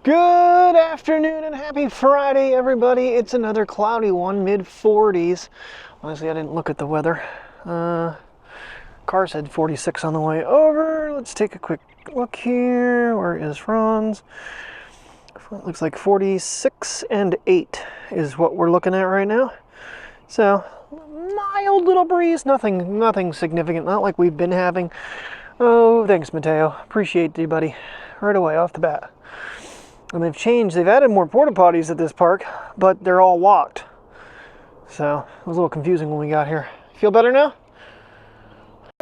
Good afternoon and happy Friday, everybody. It's another cloudy one, mid-40s. Honestly, I didn't look at the weather. Car said 46 on the way over. Let's take a quick look here. Where is Franz? It looks like 46 and 8 is what we're looking at right now. So, mild little breeze, nothing significant, not like we've been having. Oh, thanks, Mateo. Appreciate you, buddy. Right away, off the bat. And they've added more porta potties at this park, but they're all locked. So, it was a little confusing when we got here. Feel better now?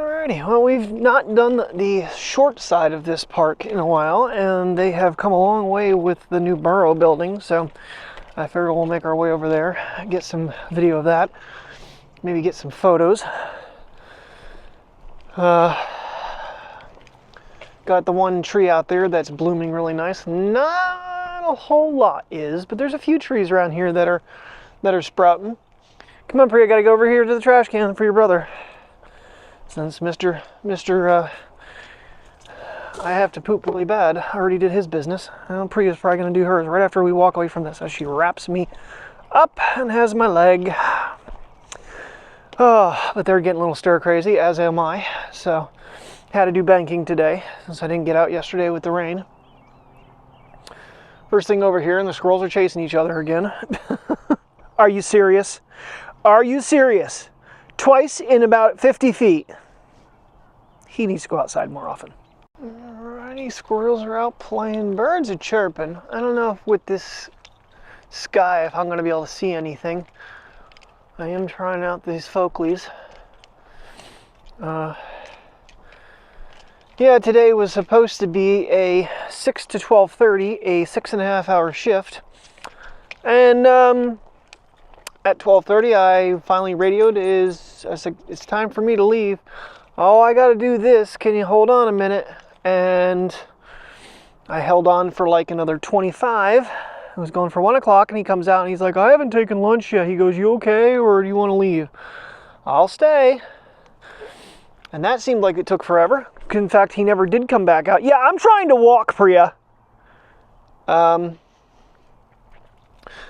Alrighty, well, we've not done the short side of this park in a while, and they have come a long way with the new Burrow building, so I figure we'll make our way over there, get some video of that, maybe get some photos. Got the one tree out there that's blooming really nice. Not a whole lot is, but there's a few trees around here that are sprouting. Come on, Priya, I gotta go over here to the trash can for your brother. Since Mr. I have to poop really bad, I already did his business. Well, Priya's probably gonna do hers right after we walk away from this, as she wraps me up and has my leg. Oh, but they're getting a little stir crazy, as am I. So, had to do banking today, since I didn't get out yesterday with the rain. First thing over here, and the squirrels are chasing each other again. Are you serious? Are you serious? Twice in about 50 feet. He needs to go outside more often. Alrighty, squirrels are out playing. Birds are chirping. I don't know if with this sky, if I'm going to be able to see anything. I am trying out these Folkleys. Yeah, today was supposed to be a 6 to 12:30, a 6.5 hour shift. And at 12:30, I finally radioed. I said, it's time for me to leave. Oh, I got to do this. Can you hold on a minute? And I held on for like another 25. I was going for 1 o'clock, and he comes out and he's like, I haven't taken lunch yet. He goes, you okay, or do you want to leave? I'll stay. And that seemed like it took forever. In fact, he never did come back out. Yeah, I'm trying to walk, Priya. Then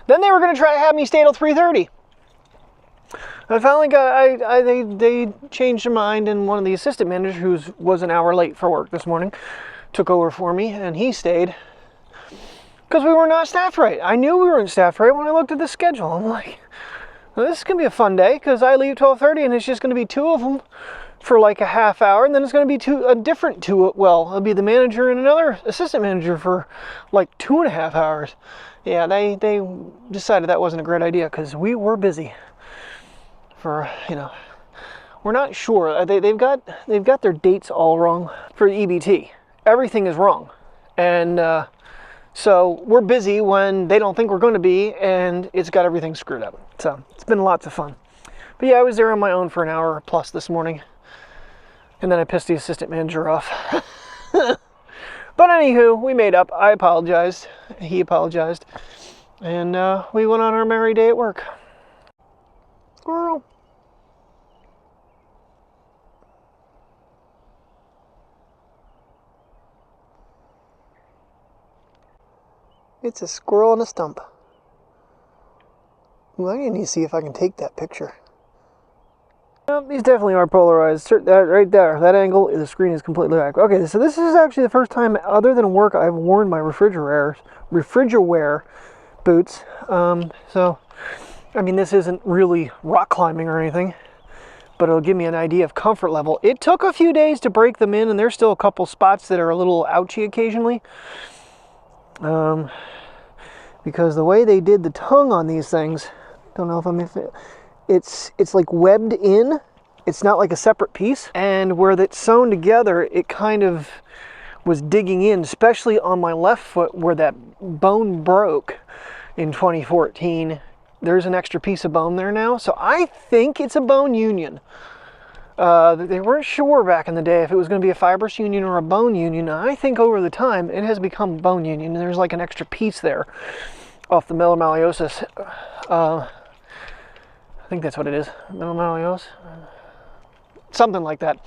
they were going to try to have me stay till 3:30. I finally got, they changed their mind, and one of the assistant managers, who was an hour late for work this morning, took over for me, and he stayed. Because we were not staffed right. I knew we weren't staffed right when I looked at the schedule. I'm like, well, this is going to be a fun day, because I leave 12:30, and it's just going to be two of them for like a half hour, and then it's going to be a different two. Well, it'll be the manager and another assistant manager for like 2.5 hours. Yeah, they decided that wasn't a great idea, because we were busy. For, we're not sure. They've got their dates all wrong for the EBT. Everything is wrong, and so we're busy when they don't think we're going to be, and it's got everything screwed up. So it's been lots of fun. But yeah, I was there on my own for an hour plus this morning. And then I pissed the assistant manager off. But anywho, we made up. I apologized. He apologized. And we went on our merry day at work. Squirrel. It's a squirrel and a stump. Well, I need to see if I can take that picture. These definitely are polarized. That right there, that angle, the screen is completely back. Okay, so this is actually the first time, other than work, I've worn my refrigerwear boots. So, I mean, this isn't really rock climbing or anything, but it'll give me an idea of comfort level. It took a few days to break them in, and there's still a couple spots that are a little ouchy occasionally. Because the way they did the tongue on these things, don't know if it's like webbed in. It's not like a separate piece. And where that's sewn together, it kind of was digging in, especially on my left foot where that bone broke in 2014. There's an extra piece of bone there now. So I think it's a bone union. They weren't sure back in the day if it was going to be a fibrous union or a bone union. I think over the time it has become bone union. There's like an extra piece there off the metamalliosis. I think that's what it is. Metamalliosis? Something like that.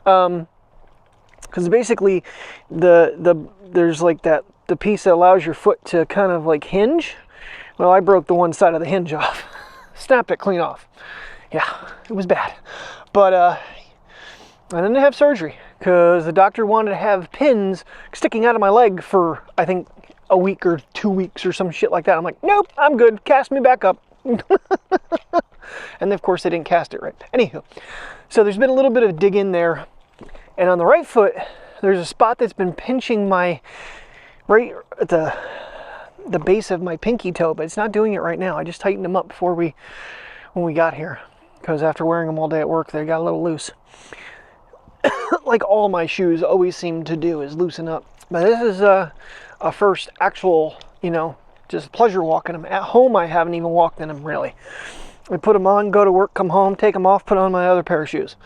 Because basically there's like that the piece that allows your foot to kind of like hinge. Well, I broke the one side of the hinge off. Snapped it clean off. Yeah, it was bad. But I didn't have surgery because the doctor wanted to have pins sticking out of my leg for, I think, a week or 2 weeks or some shit like that. I'm like, nope, I'm good. Cast me back up. And of course they didn't cast it right. Anywho, so there's been a little bit of dig in there. And on the right foot, there's a spot that's been pinching my right at the base of my pinky toe, but it's not doing it right now. I just tightened them up before when we got here, because after wearing them all day at work, they got a little loose. Like all my shoes always seem to do, is loosen up. But this is a first actual, you know, just pleasure walking them. At home, I haven't even walked in them really. I put them on, go to work, come home, take them off, put on my other pair of shoes.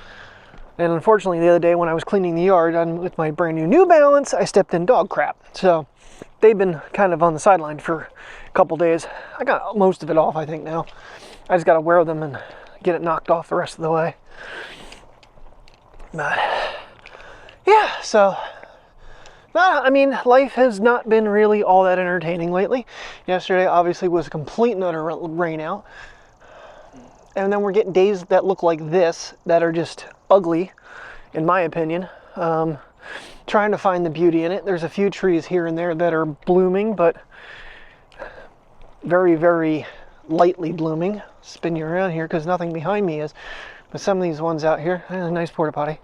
And unfortunately, the other day when I was cleaning the yard with my brand new New Balance, I stepped in dog crap. So they've been kind of on the sideline for a couple days. I got most of it off, I think, now. I just got to wear them and get it knocked off the rest of the way. But yeah, so I mean, life has not been really all that entertaining lately. Yesterday obviously was a complete and utter rain out. And then we're getting days that look like this that are just ugly, in my opinion. Trying to find the beauty in it. There's a few trees here and there that are blooming, but very, very lightly blooming. Spin you around here because nothing behind me is. But some of these ones out here, a nice porta potty.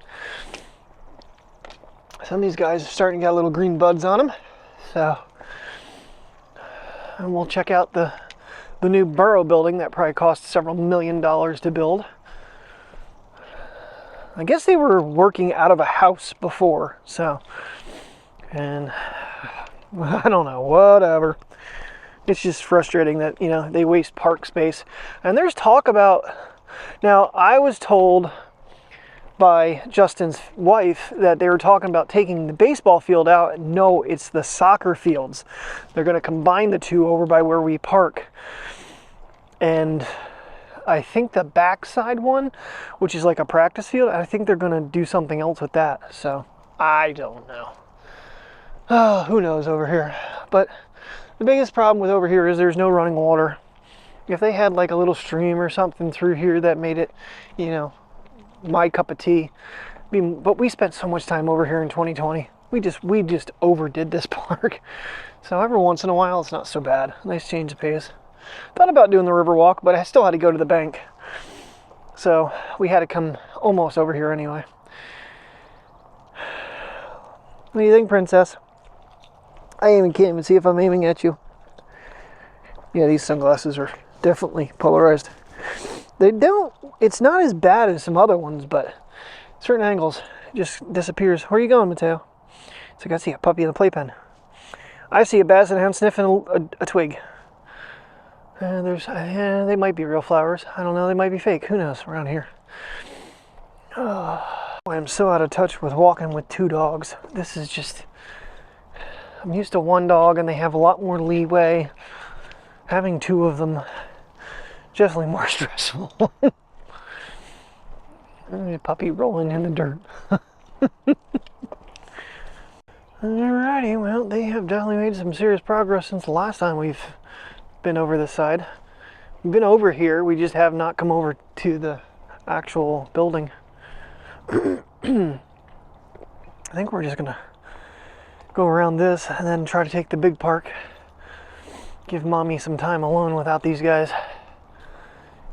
Some of these guys are starting to get little green buds on them. So, and we'll check out the new borough building that probably cost several $1 million to build. I guess they were working out of a house before, so, and I don't know, whatever. It's just frustrating that, you know, they waste park space. And there's talk about, now I was told by Justin's wife that they were talking about taking the baseball field out. No, it's the soccer fields. They're going to combine the two over by where we park. And I think the backside one, which is like a practice field, I think they're going to do something else with that. So I don't know. Oh, who knows over here. But the biggest problem with over here is there's no running water. If they had like a little stream or something through here that made it, you know, my cup of tea. I mean, but we spent so much time over here in 2020. We just overdid this park. So every once in a while, it's not so bad. Nice change of pace. Thought about doing the river walk, but I still had to go to the bank. So we had to come almost over here anyway. What do you think, princess? I can't even see if I'm aiming at you. Yeah, these sunglasses are definitely polarized. It's not as bad as some other ones, but certain angles it just disappears. Where are you going, Mateo? So I got to see a puppy in the playpen. I see a basset hound sniffing a twig. They might be real flowers. I don't know. They might be fake. Who knows around here? Oh, I'm so out of touch with walking with two dogs. This is just... I'm used to one dog and they have a lot more leeway. Having two of them, definitely more stressful. A puppy rolling in the dirt. Alrighty, well, they have definitely made some serious progress since the last time we've been over this side. We've been over here, we just have not come over to the actual building. I think we're just gonna go around this and then try to take the big park. Give mommy some time alone without these guys,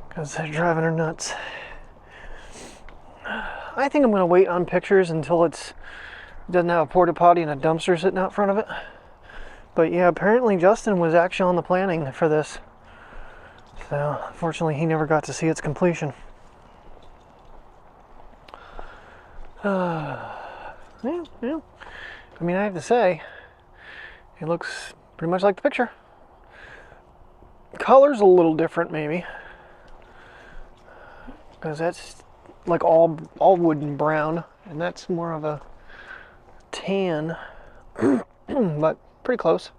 because they're driving her nuts. I think I'm going to wait on pictures until it doesn't have a porta potty and a dumpster sitting out front of it. But yeah, apparently Justin was actually on the planning for this. So unfortunately he never got to see its completion. Yeah. I mean, I have to say, it looks pretty much like the picture. Color's a little different, maybe, because that's like all wooden brown, and that's more of a tan, but pretty close.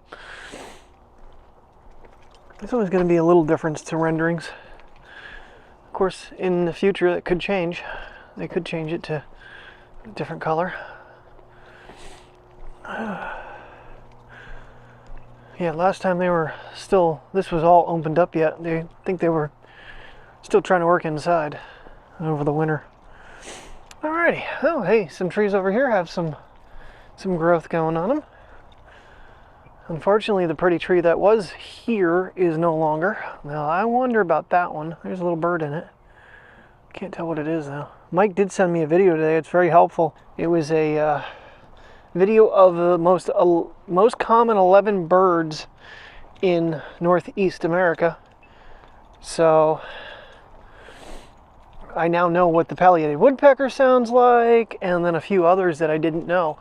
There's always going to be a little difference to renderings. Of course, in the future, that could change. They could change it to a different color. Yeah, last time they were still, this was all opened up yet. They think they were still trying to work inside over the winter. Alrighty. Oh, hey, some trees over here have some growth going on them. Unfortunately, the pretty tree that was here is no longer. Now, I wonder about that one. There's a little bird in it. Can't tell what it is, though. Mike did send me a video today. It's very helpful. It was a video of the most common 11 birds in Northeast America. So I now know what the pileated woodpecker sounds like, and then a few others that I didn't know.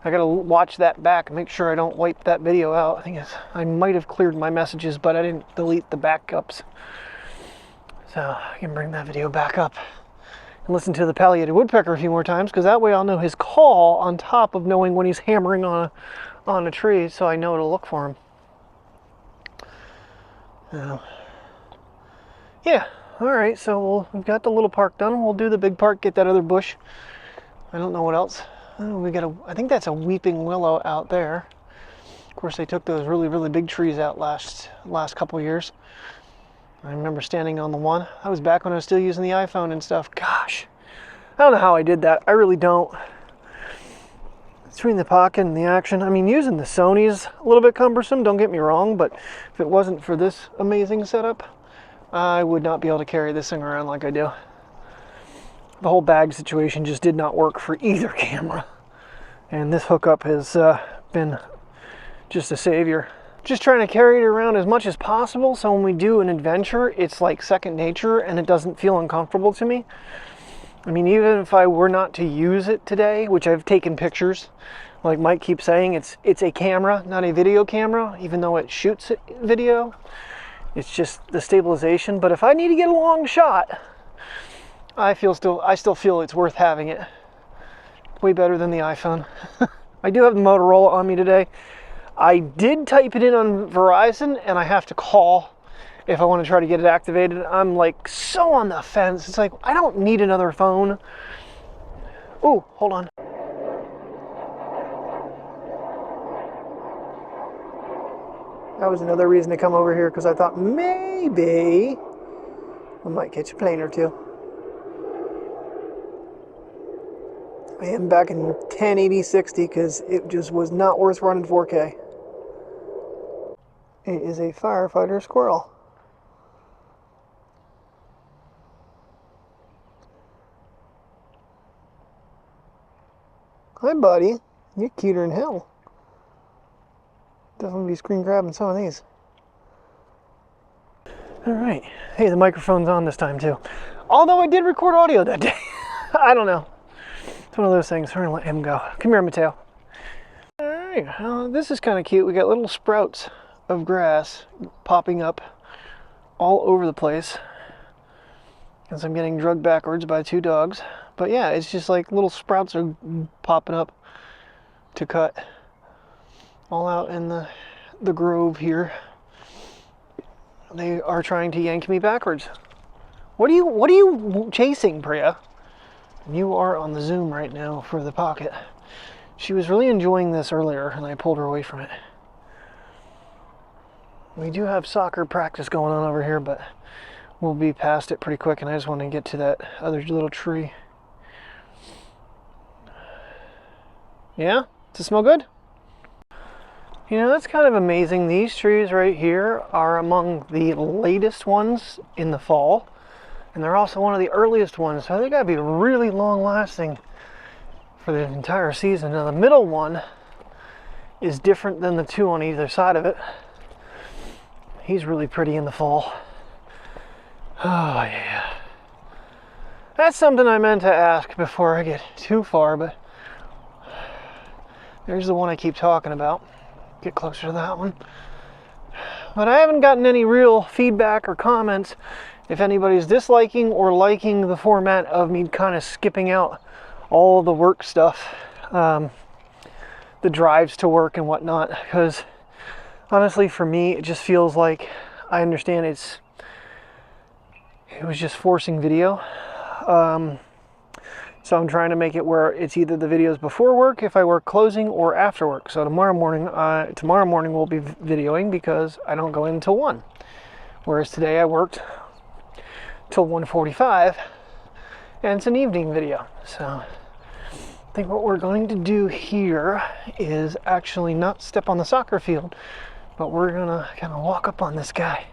I gotta watch that back and make sure I don't wipe that video out. I might have cleared my messages, but I didn't delete the backups. So I can bring that video back up and listen to the pileated woodpecker a few more times, because that way I'll know his call on top of knowing when he's hammering on a tree, so I know to look for him. Yeah, alright, so we've got the little park done. We'll do the big park, get that other bush. I don't know what else. Oh, I think that's a weeping willow out there. Of course, they took those really, really big trees out last couple years. I remember standing on the one. I was back when I was still using the iPhone and stuff. Gosh, I don't know how I did that. I really don't. Between the Pocket and the Action, I mean, using the Sony's a little bit cumbersome, don't get me wrong, but if it wasn't for this amazing setup, I would not be able to carry this thing around like I do. The whole bag situation just did not work for either camera. And this hookup has been just a savior. Just trying to carry it around as much as possible, so when we do an adventure, it's like second nature and it doesn't feel uncomfortable to me. I mean, even if I were not to use it today, which I've taken pictures, like Mike keeps saying, it's a camera, not a video camera, even though it shoots video. It's just the stabilization. But if I need to get a long shot, I still feel it's worth having it. Way better than the iPhone. I do have the Motorola on me today. I did type it in on Verizon, and I have to call if I want to try to get it activated. I'm like so on the fence. It's like, I don't need another phone. Oh, hold on. That was another reason to come over here, because I thought maybe I might catch a plane or two. I am back in 1080-60 because it just was not worth running 4K. It is a firefighter squirrel. Hi, buddy. You're cuter than hell. Definitely be screen grabbing some of these. Alright. Hey, the microphone's on this time too. Although I did record audio that day. I don't know. It's one of those things. We're gonna let him go. Come here, Mateo. Alright, this is kind of cute. We got little sprouts of grass popping up all over the place as I'm getting drugged backwards by 2 dogs. But yeah, it's just like little sprouts are popping up to cut all out in the grove here. They are trying to yank me backwards. What are you chasing, Priya? You are on the Zoom right now for the Pocket. She was really enjoying this earlier, and I pulled her away from it. We do have soccer practice going on over here, but we'll be past it pretty quick, and I just want to get to that other little tree. Yeah? Does it smell good? You know, that's kind of amazing. These trees right here are among the latest ones in the fall. And they're also one of the earliest ones, so they gotta be really long lasting for the entire season. Now the middle one is different than the 2 on either side of it. He's really pretty in the fall. Oh yeah. That's something I meant to ask before I get too far, but there's the one I keep talking about. Get closer to that one. But I haven't gotten any real feedback or comments if anybody's disliking or liking the format of me kind of skipping out all the work stuff, the drives to work and whatnot, because honestly for me it just feels like, I understand it was just forcing video. So I'm trying to make it where it's either the videos before work, if I work closing, or after work. So tomorrow morning we'll be videoing because I don't go in until 1. Whereas today I worked till 1:45, and it's an evening video. So I think what we're going to do here is actually not step on the soccer field, but we're gonna kind of walk up on this guy.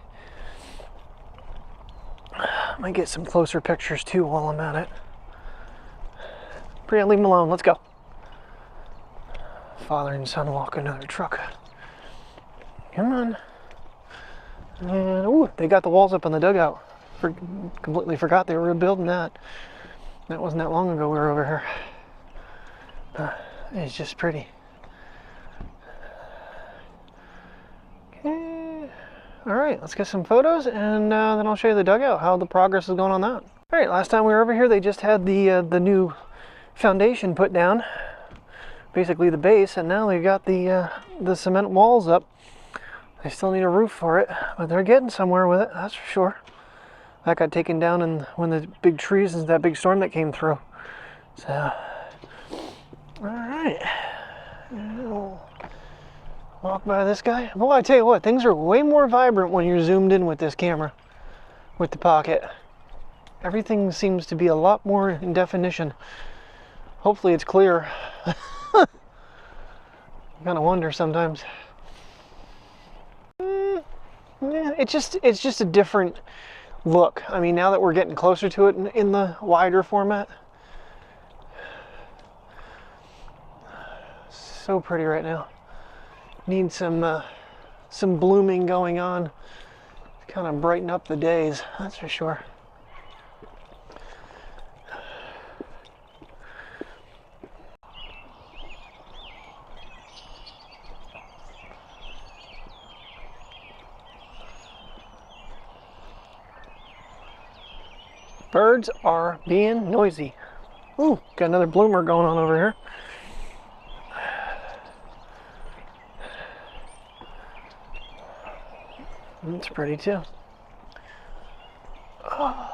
I might get some closer pictures too while I'm at it. Priya, leave him alone. Let's go. Father and son walk another truck. Come on. And ooh, they got the walls up on the dugout. Completely forgot they were building that. That wasn't that long ago we were over here. It's just pretty. Okay. All right, let's get some photos, and then I'll show you the dugout, how the progress is going on that. All right, last time we were over here, they just had the new foundation put down, basically the base, and now they've got the cement walls up. They still need a roof for it, but they're getting somewhere with it, that's for sure. That got taken down when the big trees and that big storm that came through. So, all right, we'll walk by this guy. Well, I tell you what, things are way more vibrant when you're zoomed in with this camera, with the Pocket. Everything seems to be a lot more in definition. Hopefully it's clear. I kind of wonder sometimes. Yeah, it's just a different look. I mean, now that we're getting closer to it in the wider format. So pretty right now. Need some blooming going on to kind of brighten up the days, that's for sure. Birds are being noisy. Ooh, got another bloomer going on over here. It's pretty too. Oh.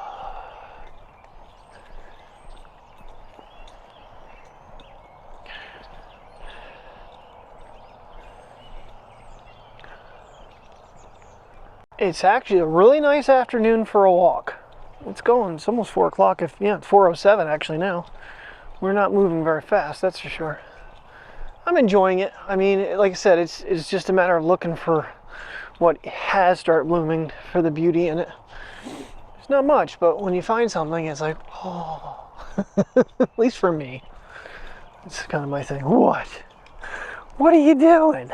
It's actually a really nice afternoon for a walk. It's almost 4 o'clock. It's 4:07 actually now. We're not moving very fast, that's for sure. I'm enjoying it. I mean, like I said, it's just a matter of looking for what has started blooming, for the beauty in it. There's not much, but when you find something, it's like, oh, at least for me. It's kind of my thing. What are you doing?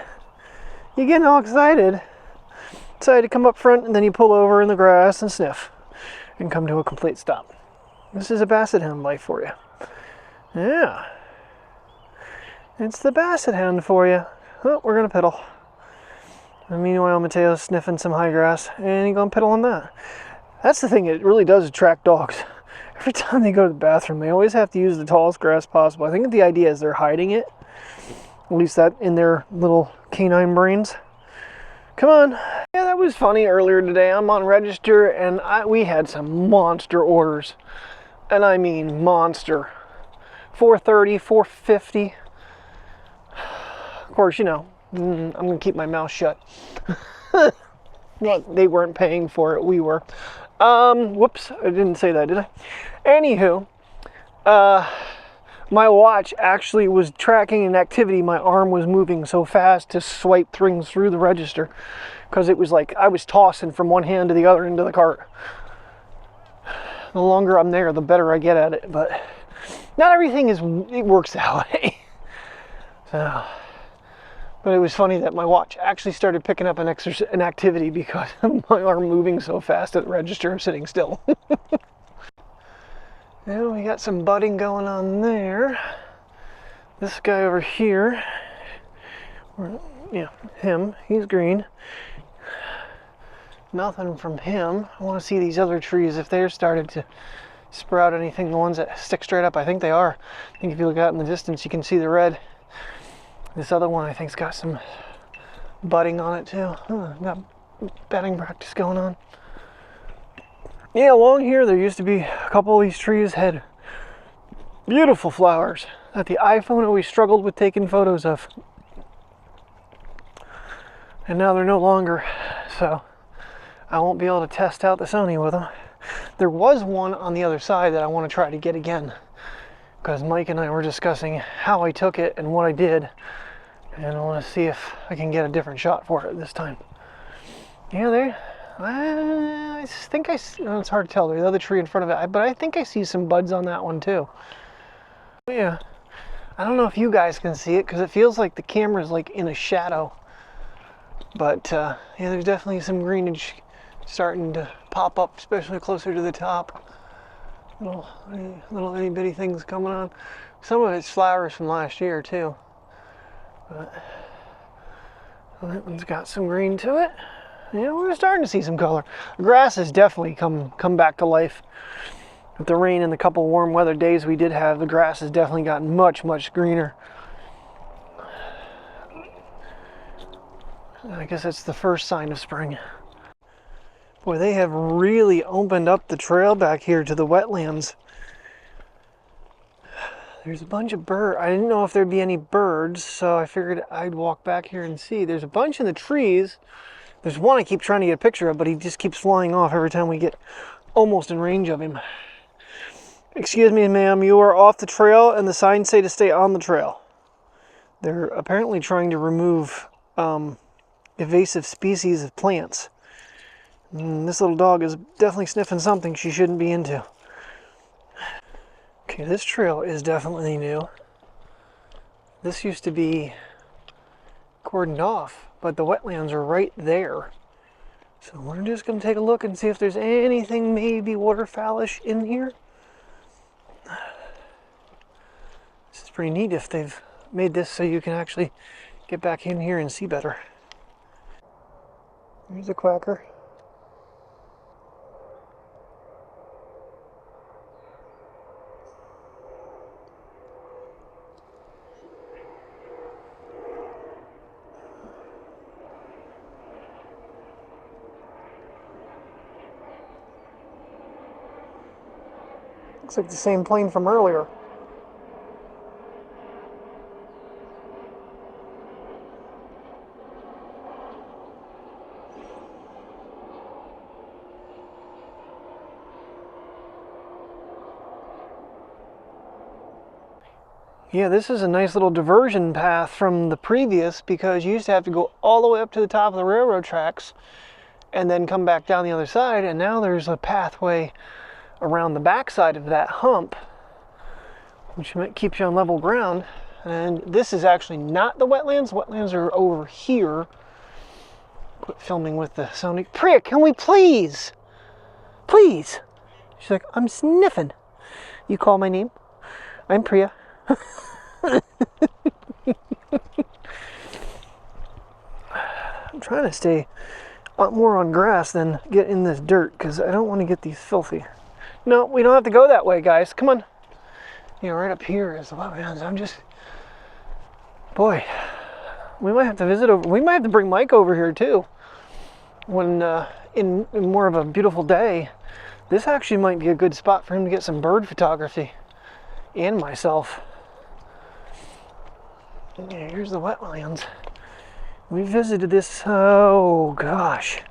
You're getting all excited. Decided to come up front, and then you pull over in the grass and sniff and come to a complete stop. This is a basset hound life for you. Yeah. It's the basset hound for you. Oh, we're gonna pedal. And meanwhile, Mateo's sniffing some high grass, and he's gonna pedal on that. That's the thing, it really does attract dogs. Every time they go to the bathroom, they always have to use the tallest grass possible. I think the idea is they're hiding it. At least that in their little canine brains. Come on. Yeah, that was funny earlier today. I'm on register, and we had some monster orders. And I mean monster. 430, 450. Of course, you know, I'm gonna keep my mouth shut. They weren't paying for it, we were. Whoops, I didn't say that, did I? Anywho, my watch actually was tracking an activity. My arm was moving so fast to swipe things through the register, because it was like I was tossing from one hand to the other into the cart. The longer I'm there, the better I get at it, but not everything it works that way. So, but it was funny that my watch actually started picking up an activity because of my arm moving so fast at the register, sitting still. Now we got some budding going on there. This guy over here, yeah, him, he's green. Nothing from him. I want to see these other trees, if they're started to sprout anything, the ones that stick straight up. I think they are. I think if you look out in the distance, you can see the red. This other one, I think's got some budding on it too. Got batting practice going on. Yeah, along here there used to be a couple of these trees had Beautiful flowers that the iPhone always struggled with taking photos of. And now they're no longer, so I won't be able to test out the Sony with them. There was one on the other side that I want to try to get again, because Mike and I were discussing how I took it and what I did, and I want to see if I can get a different shot for it this time. Yeah, I think it's hard to tell. There's the other tree in front of it, but I think I see some buds on that one too. Yeah, I don't know if you guys can see it because it feels like the camera's like in a shadow, but yeah, there's definitely some greenage starting to pop up, especially closer to the top. Little itty bitty things coming on. Some of it's flowers from last year too, but that one's got some green to it. Yeah, we're starting to see some color. The grass has definitely come back to life. With the rain and the couple warm weather days we did have, the grass has definitely gotten much greener. I guess that's the first sign of spring. Boy, they have really opened up the trail back here to the wetlands. There's a bunch of birds. I didn't know if there'd be any birds, so I figured I'd walk back here and see. There's a bunch in the trees. There's one I keep trying to get a picture of, but he just keeps flying off every time we get almost in range of him. Excuse me, ma'am, you are off the trail and the signs say to stay on the trail. They're apparently trying to remove invasive species of plants. This little dog is definitely sniffing something she shouldn't be into. Okay, this trail is definitely new. This used to be cordoned off, but the wetlands are right there. So we're just going to take a look and see if there's anything maybe waterfowlish in here. This is pretty neat if they've made this so you can actually get back in here and see better. Here's a quacker. Looks like the same plane from earlier. Yeah, this is a nice little diversion path from the previous, because you used to have to go all the way up to the top of the railroad tracks and then come back down the other side, and now there's a pathway around the back side of that hump, which keeps you on level ground. And this is actually not the wetlands. Wetlands are over here. Quit filming with the Sony. Priya, can we please? Please. She's like, I'm sniffing. You call my name? I'm Priya. I'm trying to stay more on grass than get in this dirt, because I don't want to get these filthy. No, we don't have to go that way, guys. Come on. You know, right up here is the wetlands. I'm just... Boy, we might have to visit over... We might have to bring Mike over here, too. When, in more of a beautiful day. This actually might be a good spot for him to get some bird photography. And myself. Yeah, here's the wetlands. We visited this, oh gosh,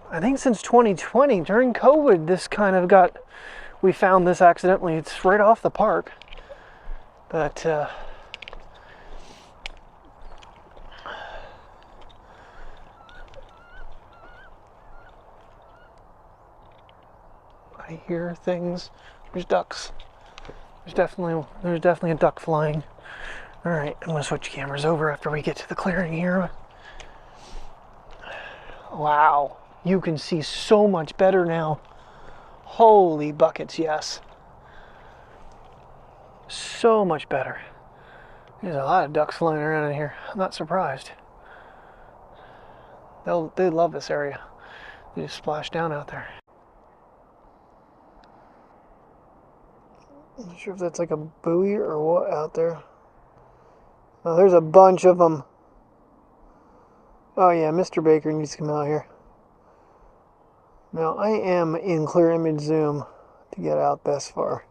I think since 2020, during COVID, this kind of got, we found this accidentally. It's right off the park, but I hear things. There's ducks. There's definitely a duck flying. All right, I'm gonna switch cameras over after we get to the clearing here. Wow, you can see so much better now. Holy buckets, yes. So much better. There's a lot of ducks flying around in here. I'm not surprised. They love this area. They just splash down out there. I'm not sure if that's like a buoy or what out there. Oh, there's a bunch of them. Oh yeah, Mr. Baker needs to come out here. Now I am in clear image zoom to get out this far.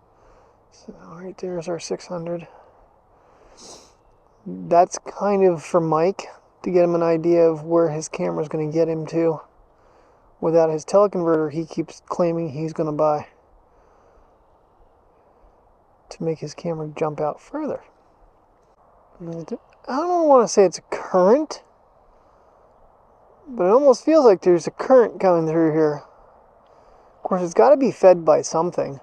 So right there's our 600. That's kind of for Mike, to get him an idea of where his camera's going to get him to without his teleconverter he keeps claiming he's going to buy to make his camera jump out further. I don't want to say it's a current, but it almost feels like there's a current coming through here. Of course, it's got to be fed by something.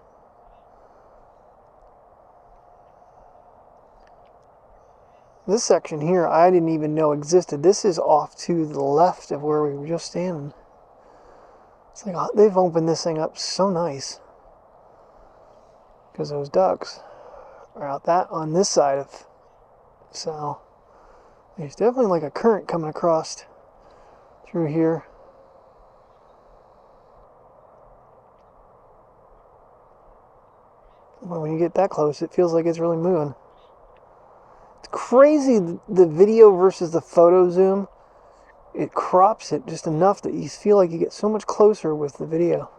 This section here, I didn't even know existed. This is off to the left of where we were just standing. It's like, oh, they've opened this thing up so nice. Because those ducts are out that on this side of. So, there's definitely like a current coming across through here. Well, when you get that close, it feels like it's really moving. It's crazy, the video versus the photo zoom. It crops it just enough that you feel like you get so much closer with the video.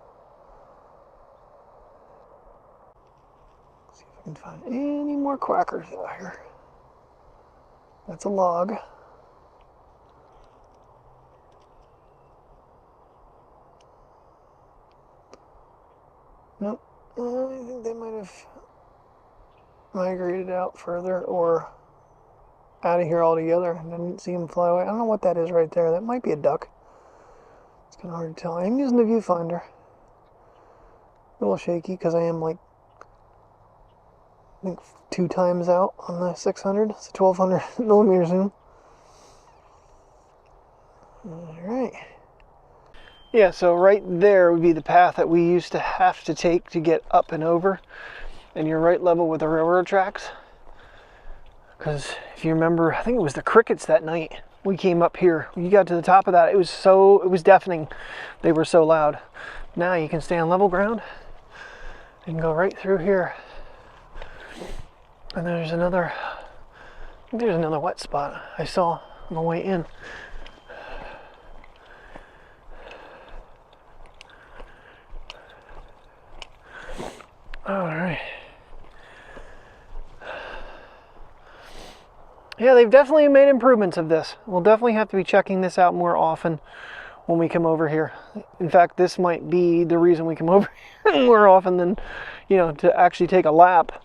Let's see if I can find any more quackers out here. That's a log. Nope. I think they might have migrated out further or out of here altogether. I didn't see them fly away. I don't know what that is right there. That might be a duck. It's kind of hard to tell. I'm using the viewfinder. A little shaky because I am like, I think 2 times out on the 600. It's a 1200 millimeter zoom. Alright. Yeah, so right there would be the path that we used to have to take to get up and over. And you're right level with the railroad tracks. Because if you remember, I think it was the crickets that night. We came up here. When you got to the top of that, it was deafening. They were so loud. Now you can stay on level ground and go right through here. And there's another wet spot I saw on the way in. All right. Yeah, they've definitely made improvements of this. We'll definitely have to be checking this out more often when we come over here. In fact, this might be the reason we come over here more often than, you know, to actually take a lap,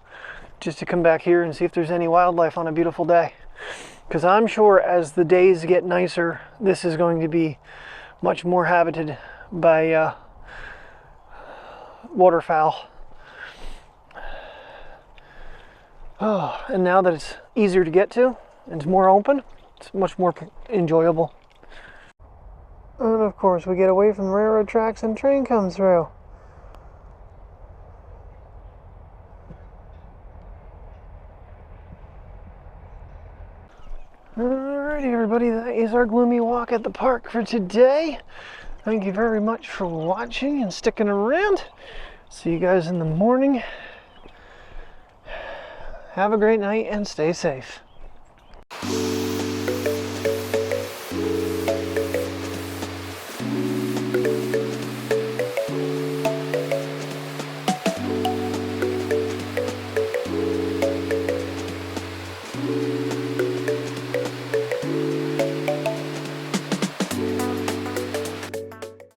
just to come back here and see if there's any wildlife on a beautiful day. Because I'm sure as the days get nicer, this is going to be much more habited by waterfowl. Oh, and now that it's easier to get to, and it's more open, it's much more enjoyable. And of course, we get away from the railroad tracks and train comes through. Alrighty everybody, that is our gloomy walk at the park for today. Thank you very much for watching and sticking around. See you guys in the morning. Have a great night and stay safe.